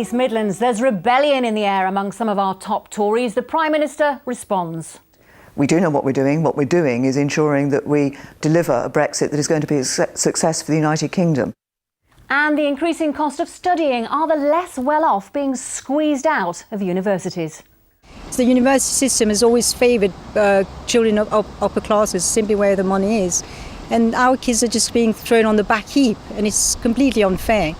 East Midlands, there's rebellion in the air among some of our top Tories. The Prime Minister responds. We do know what we're doing. What we're doing is ensuring that we deliver a Brexit that is going to be a success for the United Kingdom. And the increasing cost of studying. Are the less well-off being squeezed out of universities? The university system has always favoured children of upper classes, simply where the money is. And our kids are just being thrown on the back heap, and it's completely unfair.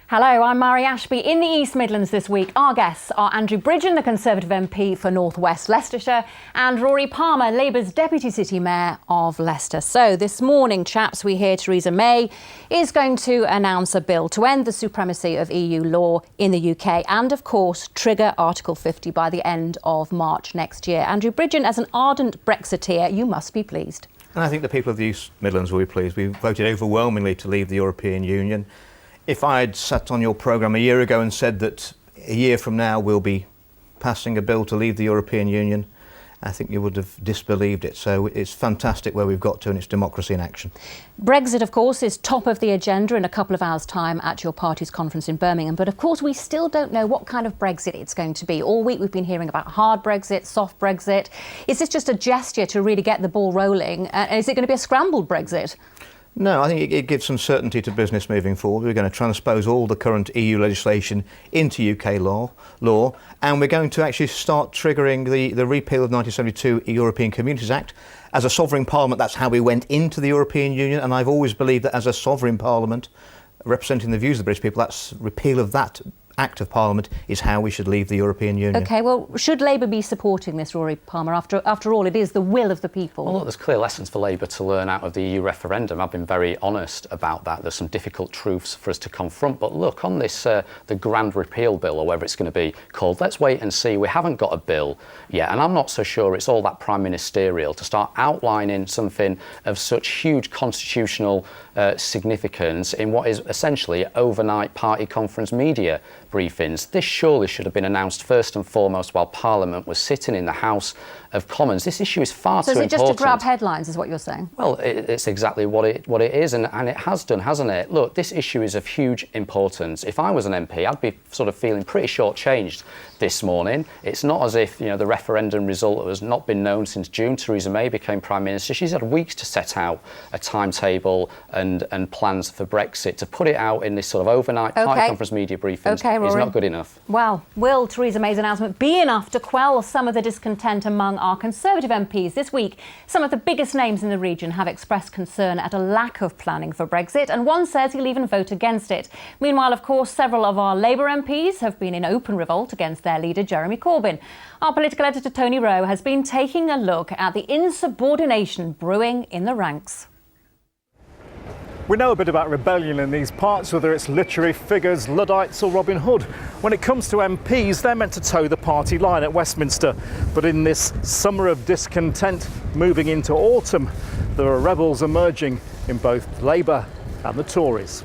Hello, I'm Mary Ashby. In the East Midlands this week, our guests are Andrew Bridgen, the Conservative MP for North West Leicestershire, and Rory Palmer, Labour's Deputy City Mayor of Leicester. So this morning, chaps, we hear Theresa May is going to announce a bill to end the supremacy of EU law in the UK and, of course, trigger Article 50 by the end of March next year. Andrew Bridgen, as an ardent Brexiteer, you must be pleased. And I think the people of the East Midlands will be pleased. We voted overwhelmingly to leave the European Union. If I had sat on your programme a year ago and said that a year from now we'll be passing a bill to leave the European Union, I think you would have disbelieved it. So it's fantastic where we've got to, and it's democracy in action. Brexit, of course, is top of the agenda in a couple of hours' time at your party's conference in Birmingham. But of course, we still don't know what kind of Brexit it's going to be. All week we've been hearing about hard Brexit, soft Brexit. Is this just a gesture to really get the ball rolling? Is it going to be a scrambled Brexit? No, I think it gives some certainty to business moving forward. We're going to transpose all the current EU legislation into UK law, and we're going to actually start triggering the repeal of 1972 European Communities Act. As a sovereign parliament, that's how we went into the European Union, and I've always believed that as a sovereign parliament, representing the views of the British people, that's repeal of that Act of Parliament is how we should leave the European Union. OK, well, should Labour be supporting this, Rory Palmer? After all, it is the will of the people. Well, look, there's clear lessons for Labour to learn out of the EU referendum. I've been very honest about that. There's some difficult truths for us to confront. But look, on this, the Grand Repeal Bill, or whatever it's going to be called, let's wait and see. We haven't got a bill yet, and I'm not so sure it's all that prime ministerial to start outlining something of such huge constitutional significance in what is essentially overnight party conference media briefings. This surely should have been announced first and foremost while Parliament was sitting in the House of Commons. This issue is far too important. So is it just to grab headlines, is what you're saying? Well, it's exactly what it is, and it has done, hasn't it? Look, this issue is of huge importance. If I was an MP, I'd be sort of feeling pretty short-changed this morning. It's not as if, the referendum result has not been known since June. Theresa May became Prime Minister. She's had weeks to set out a timetable and plans for Brexit. To put it out in this sort of overnight party conference media briefings is not good enough. Well, will Theresa May's announcement be enough to quell some of the discontent among our Conservative MPs? This week, some of the biggest names in the region have expressed concern at a lack of planning for Brexit, and one says he'll even vote against it. Meanwhile, of course, several of our Labour MPs have been in open revolt against their leader, Jeremy Corbyn. Our political editor, Tony Rowe, has been taking a look at the insubordination brewing in the ranks. We know a bit about rebellion in these parts, whether it's literary figures, Luddites or Robin Hood. When it comes to MPs, they're meant to toe the party line at Westminster. But in this summer of discontent moving into autumn, there are rebels emerging in both Labour and the Tories.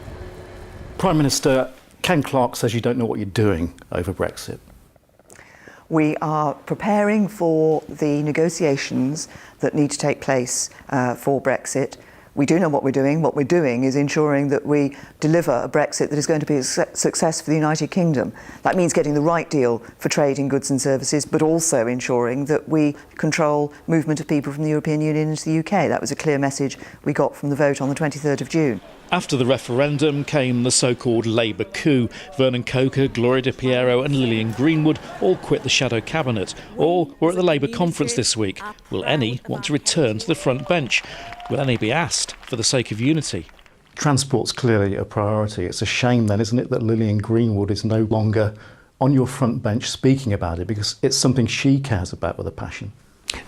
Prime Minister, Ken Clarke says you don't know what you're doing over Brexit. We are preparing for the negotiations that need to take place for Brexit. We do know what we're doing. What we're doing is ensuring that we deliver a Brexit that is going to be a success for the United Kingdom. That means getting the right deal for trade in goods and services, but also ensuring that we control movement of people from the European Union into the UK. That was a clear message we got from the vote on the 23rd of June. After the referendum came the so-called Labour coup. Vernon Coker, Gloria Di Piero and Lillian Greenwood all quit the shadow cabinet. All were at the Labour conference this week. Will any want to return to the front bench? Will any be asked for the sake of unity? Transport's clearly a priority. It's a shame then, isn't it, that Lillian Greenwood is no longer on your front bench speaking about it, because it's something she cares about with a passion.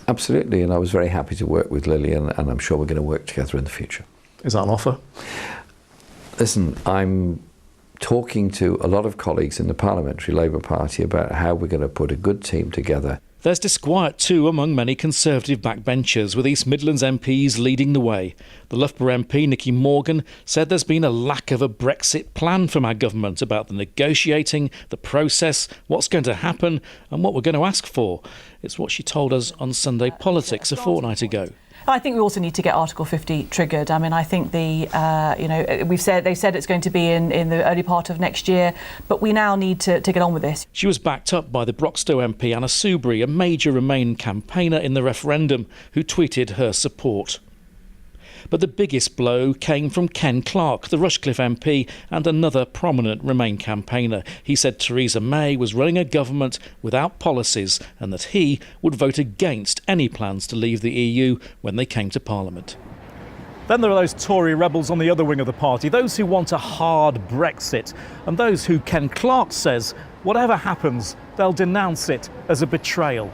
Absolutely, and I was very happy to work with Lillian, and I'm sure we're going to work together in the future. Is that an offer? Listen, I'm talking to a lot of colleagues in the Parliamentary Labour Party about how we're going to put a good team together. There's disquiet too among many Conservative backbenchers, with East Midlands MPs leading the way. The Loughborough MP, Nicky Morgan, said there's been a lack of a Brexit plan from our government about the negotiating, the process, what's going to happen and what we're going to ask for. It's what she told us on Sunday Politics a fortnight ago. I think we also need to get Article 50 triggered. I mean, I think they said it's going to be in the early part of next year, but we now need to get on with this. She was backed up by the Broxtowe MP Anna Soubry, a major Remain campaigner in the referendum, who tweeted her support. But the biggest blow came from Ken Clarke, the Rushcliffe MP and another prominent Remain campaigner. He said Theresa May was running a government without policies and that he would vote against any plans to leave the EU when they came to Parliament. Then there are those Tory rebels on the other wing of the party, those who want a hard Brexit, and those who Ken Clarke says, whatever happens, they'll denounce it as a betrayal.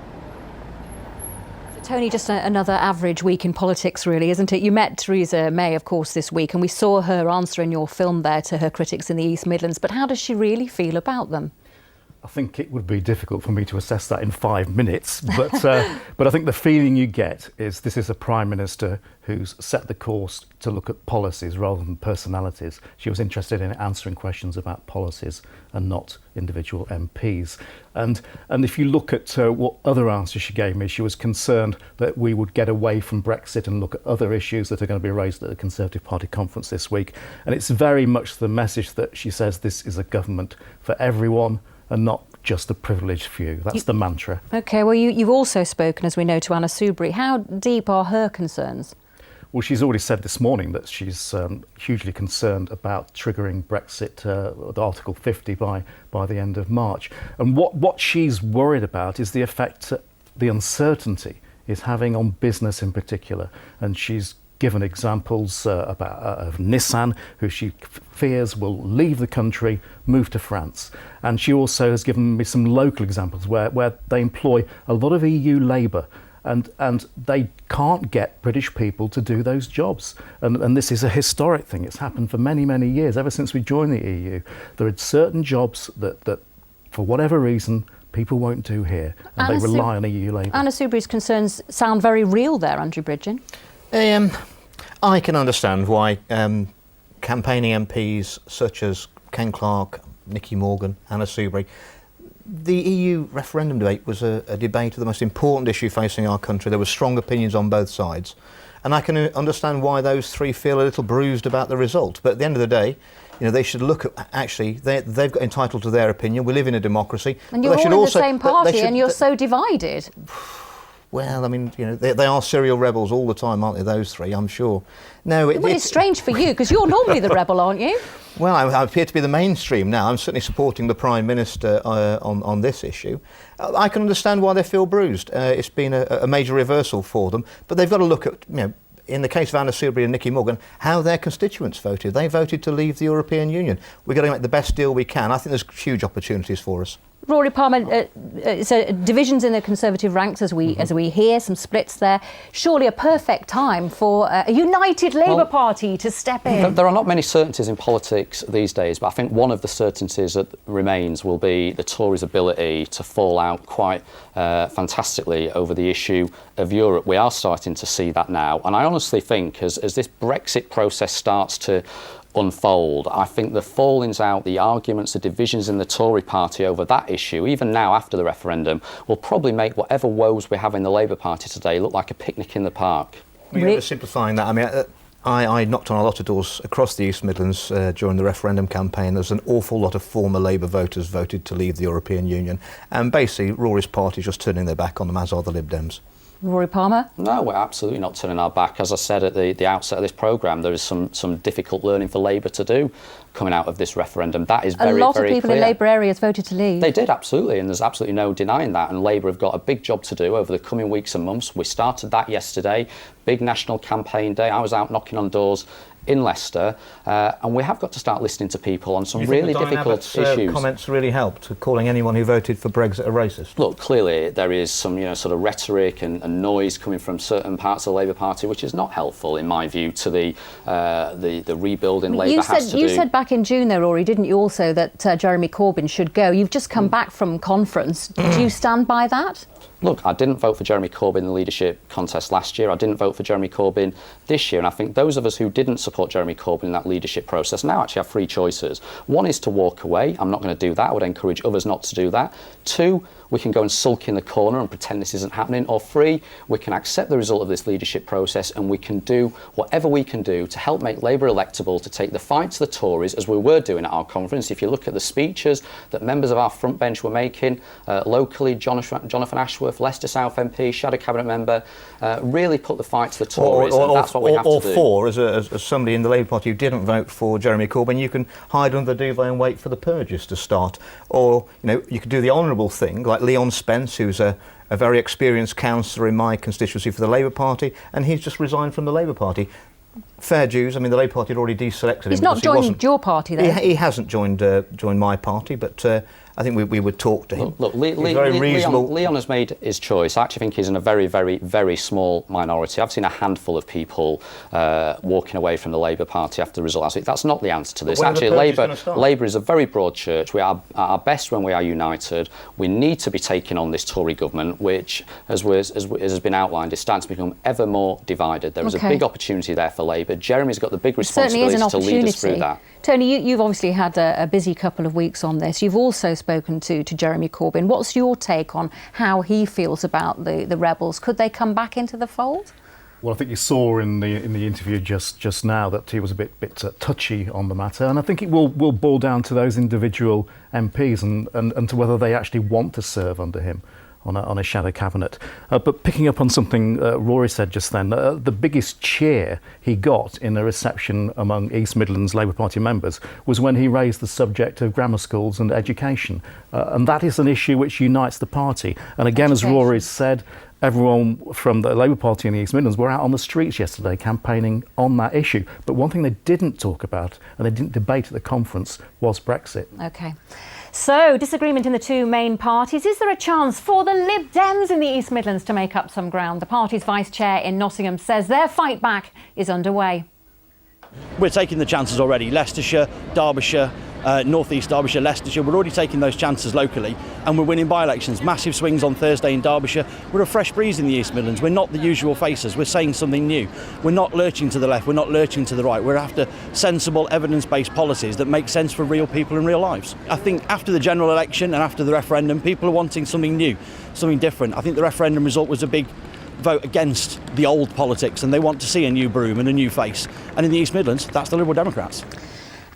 Tony, just another average week in politics, really, isn't it? You met Theresa May, of course, this week, and we saw her answer in your film there to her critics in the East Midlands. But how does she really feel about them? I think it would be difficult for me to assess that in 5 minutes, but I think the feeling you get is this is a Prime Minister who's set the course to look at policies rather than personalities. She was interested in answering questions about policies and not individual MPs. And if you look at what other answers she gave me, she was concerned that we would get away from Brexit and look at other issues that are going to be raised at the Conservative Party conference this week. And it's very much the message that she says this is a government for everyone and not just a privileged few. That's the mantra. OK, well, you've also spoken, as we know, to Anna Soubry. How deep are her concerns? Well, she's already said this morning that she's hugely concerned about triggering Brexit with Article 50 by the end of March. And what she's worried about is the effect the uncertainty is having on business in particular. And she's given examples of Nissan, who she fears will leave the country, move to France. And she also has given me some local examples where they employ a lot of EU labour and they can't get British people to do those jobs. And this is a historic thing. It's happened for many, many years. Ever since we joined the EU, there are certain jobs that for whatever reason, people won't do here, and they rely on EU labour. Anna Soubry's concerns sound very real there, Andrew Bridgen. I can understand why campaigning MPs such as Ken Clarke, Nicky Morgan, Anna Soubry. The EU referendum debate was a debate of the most important issue facing our country. There were strong opinions on both sides. And I can understand why those three feel a little bruised about the result. But at the end of the day, they should look at, actually, they've got entitled to their opinion. We live in a democracy. And you're all in the same party and you're so divided. Well, I mean, they are serial rebels all the time, aren't they, those three, I'm sure. No, it's strange for you, because you're normally the rebel, aren't you? Well, I appear to be the mainstream now. I'm certainly supporting the Prime Minister on this issue. I can understand why they feel bruised. It's been a major reversal for them. But they've got to look at, in the case of Anna Soubry and Nicky Morgan, how their constituents voted. They voted to leave the European Union. We've got to make the best deal we can. I think there's huge opportunities for us. Rory Palmer, so divisions in the Conservative ranks as we hear, some splits there. Surely a perfect time for a united Labour Party to step in. There are not many certainties in politics these days, but I think one of the certainties that remains will be the Tories' ability to fall out quite fantastically over the issue of Europe. We are starting to see that now, and I honestly think as this Brexit process starts to unfold, I think the fallings out, the arguments, the divisions in the Tory party over that issue, even now after the referendum, will probably make whatever woes we have in the Labour Party today look like a picnic in the park. Well, simplifying that, I mean, I knocked on a lot of doors across the East Midlands during the referendum campaign. There's an awful lot of former Labour voters voted to leave the European Union, and basically Rory's party is just turning their back on them, as are the Lib Dems. Rory Palmer? No, we're absolutely not turning our back. As I said at the outset of this programme, there is some difficult learning for Labour to do coming out of this referendum. That is very, very clear. A lot of people in Labour areas voted to leave. They did, absolutely, and there's absolutely no denying that. And Labour have got a big job to do over the coming weeks and months. We started that yesterday, big national campaign day. I was out knocking on doors in Leicester, and we have got to start listening to people on some really difficult issues. Comments really helped, calling anyone who voted for Brexit a racist. Look, clearly there is some sort of rhetoric and noise coming from certain parts of the Labour Party, which is not helpful, in my view, to the rebuilding Labour has to do. You said back in June, though, Rory, didn't you also, that Jeremy Corbyn should go? You've just come back from conference. Do you stand by that? Look, I didn't vote for Jeremy Corbyn in the leadership contest last year. I didn't vote for Jeremy Corbyn this year. And I think those of us who didn't support Jeremy Corbyn in that leadership process now actually have three choices. One is to walk away. I'm not going to do that. I would encourage others not to do that. Two, we can go and sulk in the corner and pretend this isn't happening, or 3, we can accept the result of this leadership process and we can do whatever we can do to help make Labour electable, to take the fight to the Tories, as we were doing at our conference. If you look at the speeches that members of our front bench were making, locally, Jonathan Ashworth, Leicester South MP, Shadow Cabinet member, really put the fight to the Tories, and that's what we have to do. Or 4, as somebody in the Labour Party who didn't vote for Jeremy Corbyn, you can hide under the duvet and wait for the purges to start. Or, you could do the honourable thing, like Leon Spence, who's a very experienced councillor in my constituency for the Labour Party, and he's just resigned from the Labour Party. Fair dues. I mean, the Labour Party had already deselected him. He's not joined your party, though. He hasn't joined my party, but I think we would talk to him. Look, very reasonable. Leon has made his choice. I actually think he's in a very, very, very small minority. I've seen a handful of people walking away from the Labour Party after the result last week. That's not the answer to this. Actually, Labour is a very broad church. We are at our best when we are united. We need to be taking on this Tory government, which, as has been outlined, is starting to become ever more divided. There is a big opportunity there for Labour. Jeremy's got the big responsibility to lead us through that. Tony, you've obviously had a busy couple of weeks on this. You've also spoken to Jeremy Corbyn. What's your take on how he feels about the rebels? Could they come back into the fold? Well, I think you saw in the interview just now that he was a bit touchy on the matter, and I think it will boil down to those individual MPs and to whether they actually want to serve under him on a shadow cabinet. But picking up on something Rory said just then, the biggest cheer he got in a reception among East Midlands Labour Party members was when he raised the subject of grammar schools and education. And that is an issue which unites the party. And again, as Rory said, everyone from the Labour Party in the East Midlands were out on the streets yesterday campaigning on that issue. But one thing they didn't talk about and they didn't debate at the conference was Brexit. OK. So, disagreement in the two main parties. Is there a chance for the Lib Dems in the East Midlands to make up some ground? The party's vice chair in Nottingham says their fight back is underway. We're taking the chances already. Leicestershire, Derbyshire, North East Derbyshire, Leicestershire, we're already taking those chances locally and we're winning by-elections. Massive swings on Thursday in Derbyshire. We're a fresh breeze in the East Midlands. We're not the usual faces. We're saying something new. We're not lurching to the left. We're not lurching to the right. We're after sensible, evidence-based policies that make sense for real people in real lives. I think after the general election and after the referendum, people are wanting something new, something different. I think the referendum result was a big vote against the old politics and they want to see a new broom and a new face. And in the East Midlands, that's the Liberal Democrats.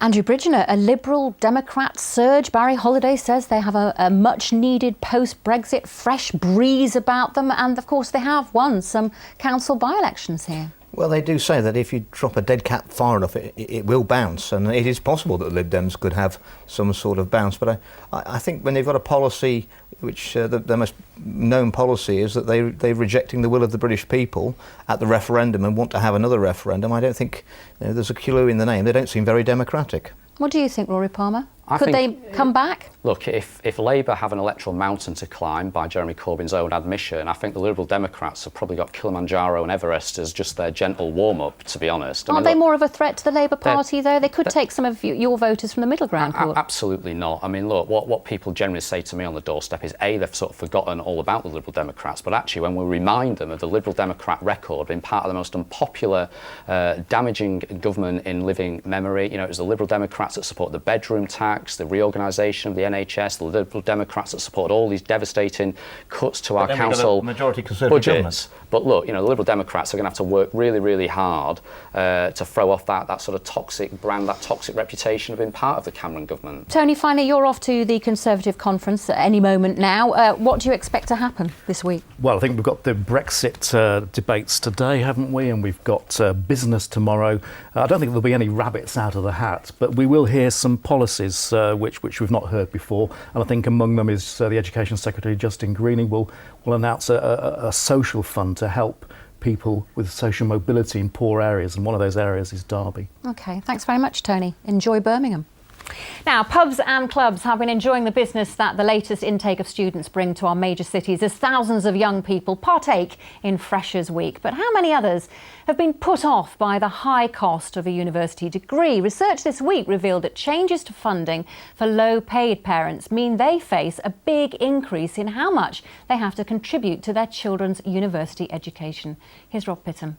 Andrew Bridgen, a Liberal Democrat surge. Barry Holiday says they have a much-needed post-Brexit fresh breeze about them. And, of course, they have won some council by-elections here. Well, they do say that if you drop a dead cat far enough, it will bounce. And it is possible that the Lib Dems could have some sort of bounce. But I think when they've got a policy, which the most known policy is that they're rejecting the will of the British people at the referendum and want to have another referendum, I don't think there's a clue in the name. They don't seem very democratic. What do you think, Rory Palmer? Could they come back? Look, if Labour have an electoral mountain to climb, by Jeremy Corbyn's own admission, I think the Liberal Democrats have probably got Kilimanjaro and Everest as just their gentle warm-up, to be honest. Aren't they more of a threat to the Labour Party, though? They could take some of your voters from the middle ground. Absolutely not. I mean, look, what people generally say to me on the doorstep is, A, they've sort of forgotten all about the Liberal Democrats, but actually when we remind them of the Liberal Democrat record being part of the most unpopular, damaging government in living memory, it was the Liberal Democrats that support the bedroom tax, the reorganisation of the NHS, the Liberal Democrats that support all these devastating cuts to our council majority Conservative budgets. But look, the Liberal Democrats are going to have to work really, really hard to throw off that sort of toxic brand, that toxic reputation of being part of the Cameron government. Tony, finally, you're off to the Conservative conference at any moment now. What do you expect to happen this week? Well, I think we've got the Brexit debates today, haven't we? And we've got business tomorrow. I don't think there'll be any rabbits out of the hat, but we will hear some policies which we've not heard before. And I think among them is the Education Secretary, Justin Greening, will announce a social fund to help people with social mobility in poor areas. And one of those areas is Derby. OK, thanks very much, Tony. Enjoy Birmingham. Now, pubs and clubs have been enjoying the business that the latest intake of students bring to our major cities as thousands of young people partake in Freshers' Week. But how many others have been put off by the high cost of a university degree? Research this week revealed that changes to funding for low-paid parents mean they face a big increase in how much they have to contribute to their children's university education. Here's Rob Pittam.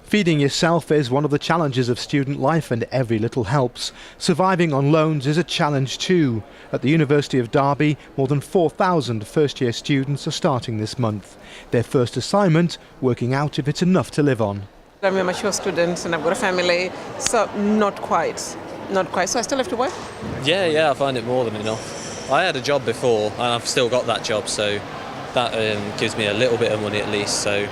Feeding yourself is one of the challenges of student life, and every little helps. Surviving on loans is a challenge too. At the University of Derby, more than 4,000 first-year students are starting this month. Their first assignment, working out if it's enough to live on. I'm a mature student and I've got a family, so not quite. So I still have to work? Yeah, I find it more than enough. I had a job before and I've still got that job, so that gives me a little bit of money at least, so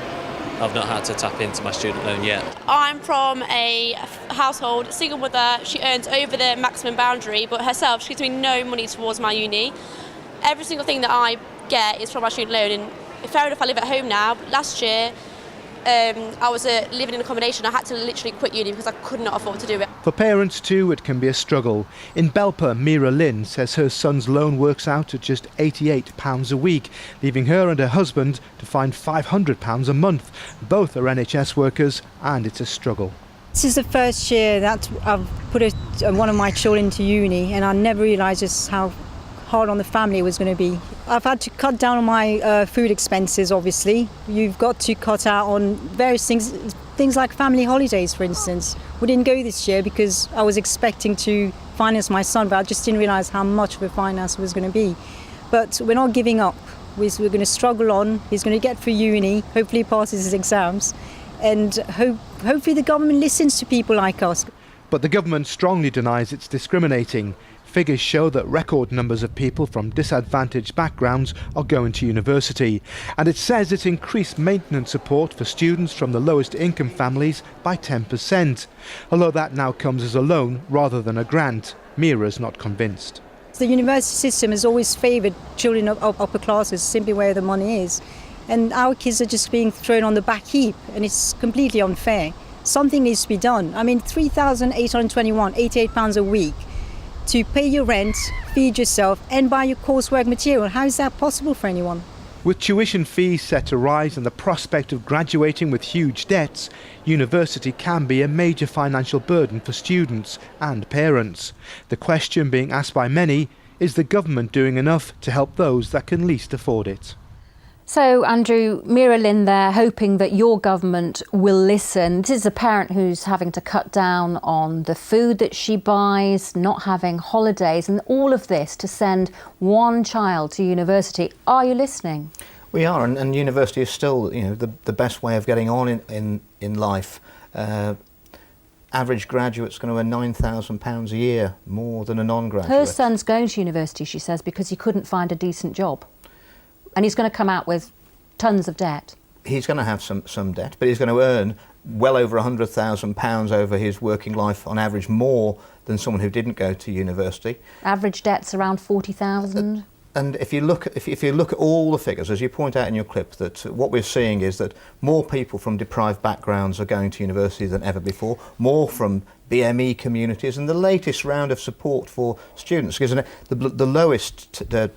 I've not had to tap into my student loan yet. I'm from a household, single mother. She earns over the maximum boundary, but herself, she gives me no money towards my uni. Every single thing that I get is from my student loan, and fair enough, I live at home now. Last year, I was living in accommodation. I had to literally quit uni because I could not afford to do it. For parents too, it can be a struggle. In Belper, Mira Lynn says her son's loan works out at just £88 a week, leaving her and her husband to find £500 a month. Both are NHS workers, and it's a struggle. This is the first year that I've put one of my children into uni, and I never realised just how hard on the family it was going to be. I've had to cut down on my food expenses, obviously. You've got to cut out on various things like family holidays, for instance. We didn't go this year because I was expecting to finance my son, but I just didn't realise how much of a finance was going to be. But we're not giving up. We're going to struggle on. He's going to get through uni, hopefully he passes his exams, and hopefully the government listens to people like us. But the government strongly denies it's discriminating. Figures show that record numbers of people from disadvantaged backgrounds are going to university, and it says it's increased maintenance support for students from the lowest income families by 10%. Although that now comes as a loan rather than a grant, Mira's not convinced. The university system has always favoured children of upper classes, simply where the money is, and our kids are just being thrown on the back heap, and it's completely unfair. Something needs to be done. I mean, £3,821, £88 a week, to pay your rent, feed yourself and buy your coursework material. How is that possible for anyone? With tuition fees set to rise and the prospect of graduating with huge debts, university can be a major financial burden for students and parents. The question being asked by many, is the government doing enough to help those that can least afford it? So, Andrew, Mira Lynn there, hoping that your government will listen. This is a parent who's having to cut down on the food that she buys, not having holidays, and all of this to send one child to university. Are you listening? We are, and university is still, the best way of getting on in life. Average graduate's going to earn £9,000 a year, more than a non-graduate. Her son's going to university, she says, because he couldn't find a decent job. And he's going to come out with tons of debt. He's going to have some debt, but he's going to earn well over £100,000 over his working life, on average more than someone who didn't go to university. Average debt's around 40,000. And if you look at all the figures, as you point out in your clip, that what we're seeing is that more people from deprived backgrounds are going to university than ever before, more from BME communities, and the latest round of support for students gives the lowest, the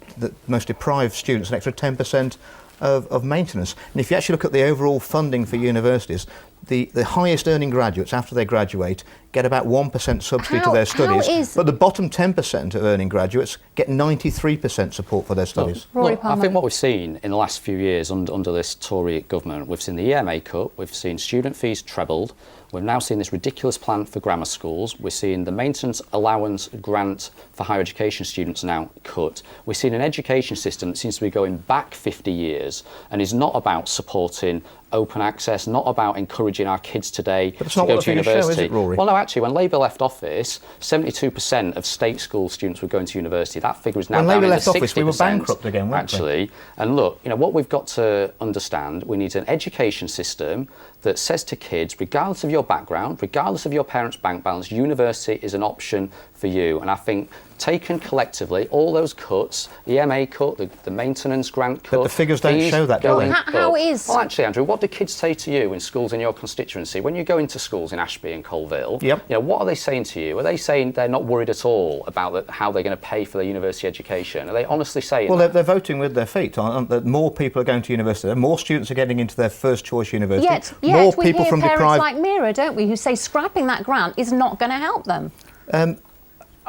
most deprived students an extra 10% of maintenance. And if you actually look at the overall funding for universities, the highest earning graduates, after they graduate, get about 1% subsidy to their studies, but the bottom 10% of earning graduates get 93% support for their studies. Look, I think what we've seen in the last few years under this Tory government, we've seen the EMA cut, we've seen student fees trebled, we've now seen this ridiculous plan for grammar schools, we're seeing the maintenance allowance grant for higher education students now cut, we're seeing an education system that seems to be going back 50 years and is not about supporting open access, not about encouraging our kids today to go to university. Show, is it, Rory? Well, no, actually, when Labour left office, 72% of state school students were going to university. That figure is now down Labour in left the 60%. Office, we were bankrupt again, weren't actually. And look, what we've got to understand, we need an education system that says to kids, regardless of your background, regardless of your parents' bank balance, university is an option for you. And I think taken collectively, all those cuts, the EMA cut, the maintenance grant cut... But the figures don't show that, do they? How is... Well, actually, Andrew, what do kids say to you in schools in your constituency? When you go into schools in Ashby and Colville, what are they saying to you? Are they saying they're not worried at all about how they're going to pay for their university education? Are they honestly saying Well, they're voting with their feet, aren't they? More people are going to university. More students are getting into their first choice university. Yet more we people hear from parents deprived... like Mira, don't we, who say scrapping that grant is not going to help them.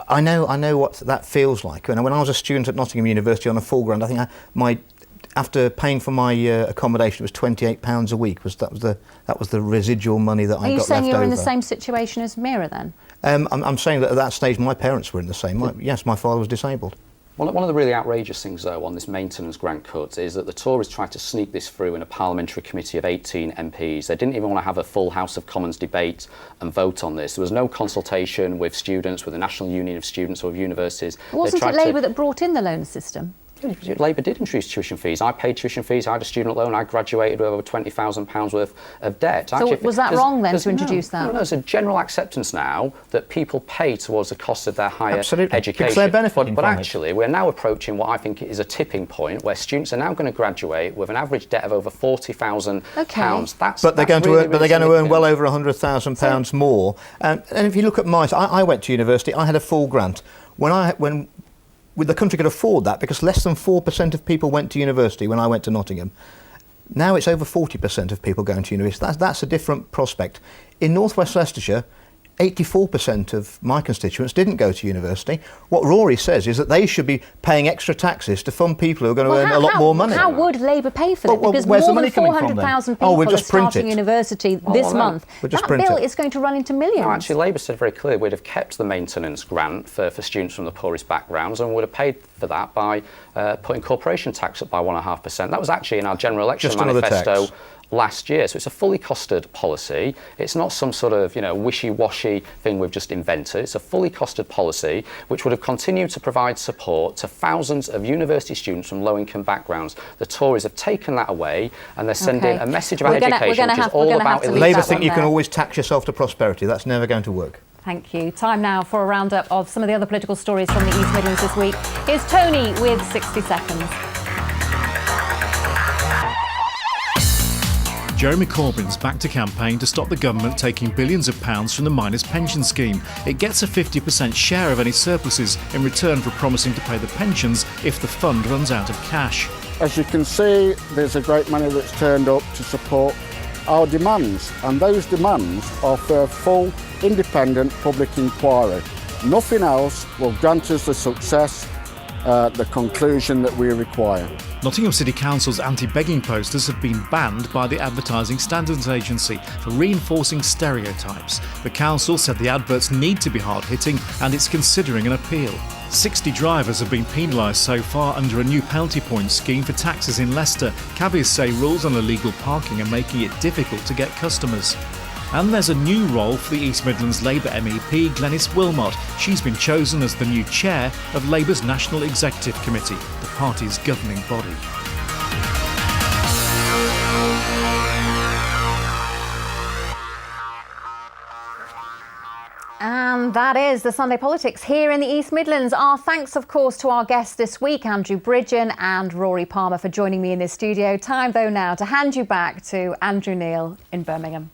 I know what that feels like. When I was a student at Nottingham University on a full grant, I think my after paying for my accommodation, it was £28 a week. That was the residual money that I got left over. Are you saying you're in the same situation as Mira then? I'm saying that at that stage my parents were in the same. Yes, my father was disabled. One of the really outrageous things, though, on this maintenance grant cut is that the Tories tried to sneak this through in a parliamentary committee of 18 MPs. They didn't even want to have a full House of Commons debate and vote on this. There was no consultation with students, with the National Union of Students or of universities. Wasn't it Labour that brought in the loan system? Labour did introduce tuition fees. I paid tuition fees. I had a student loan. I graduated with over £20,000 worth of debt. So was that wrong then to introduce that? No, there's a general acceptance now that people pay towards the cost of their higher education. Because they're benefiting but from it. actually, we're now approaching what I think is a tipping point where students are now going to graduate with an average debt of over £40,000. But they're going to earn well over £100,000 more. And if you look at mine, I went to university. I had a full grant. When the country could afford that because less than 4% of people went to university when I went to Nottingham. Now it's over 40% of people going to university. That's a different prospect. In North West Leicestershire, 84% of my constituents didn't go to university. What Rory says is that they should be paying extra taxes to fund people who are going to earn a lot more money. How would Labour pay for that? Because where's more the money than coming from, 400,000 then? people are starting university this month. That bill is going to run into millions. No, actually, Labour said very clearly we'd have kept the maintenance grant for students from the poorest backgrounds and would have paid for that by putting corporation tax up by 1.5%. That was actually in our general election manifesto last year. So it's a fully costed policy. It's not some sort of, wishy-washy thing we've just invented. It's a fully costed policy which would have continued to provide support to thousands of university students from low-income backgrounds. The Tories have taken that away and they're sending a message about education which is all about elite. Labour think you can always tax yourself to prosperity. That's never going to work. Thank you. Time now for a roundup of some of the other political stories from the East Midlands this week. Here's Tony with 60 seconds. Jeremy Corbyn's backed a campaign to stop the government taking billions of pounds from the miners' pension scheme. It gets a 50% share of any surpluses in return for promising to pay the pensions if the fund runs out of cash. As you can see, there's a great many that's turned up to support our demands, and those demands are for a full, independent public inquiry. Nothing else will grant us the success, the conclusion that we require. Nottingham City Council's anti-begging posters have been banned by the Advertising Standards Agency for reinforcing stereotypes. The council said the adverts need to be hard-hitting and it's considering an appeal. 60 drivers have been penalised so far under a new penalty point scheme for taxis in Leicester. Cabbies say rules on illegal parking are making it difficult to get customers. And there's a new role for the East Midlands Labour MEP Glenys Wilmot. She's been chosen as the new chair of Labour's National Executive Committee, the party's governing body. And that is the Sunday Politics here in the East Midlands. Our thanks, of course, to our guests this week, Andrew Bridgen and Rory Palmer, for joining me in this studio. Time, though, now to hand you back to Andrew Neil in Birmingham.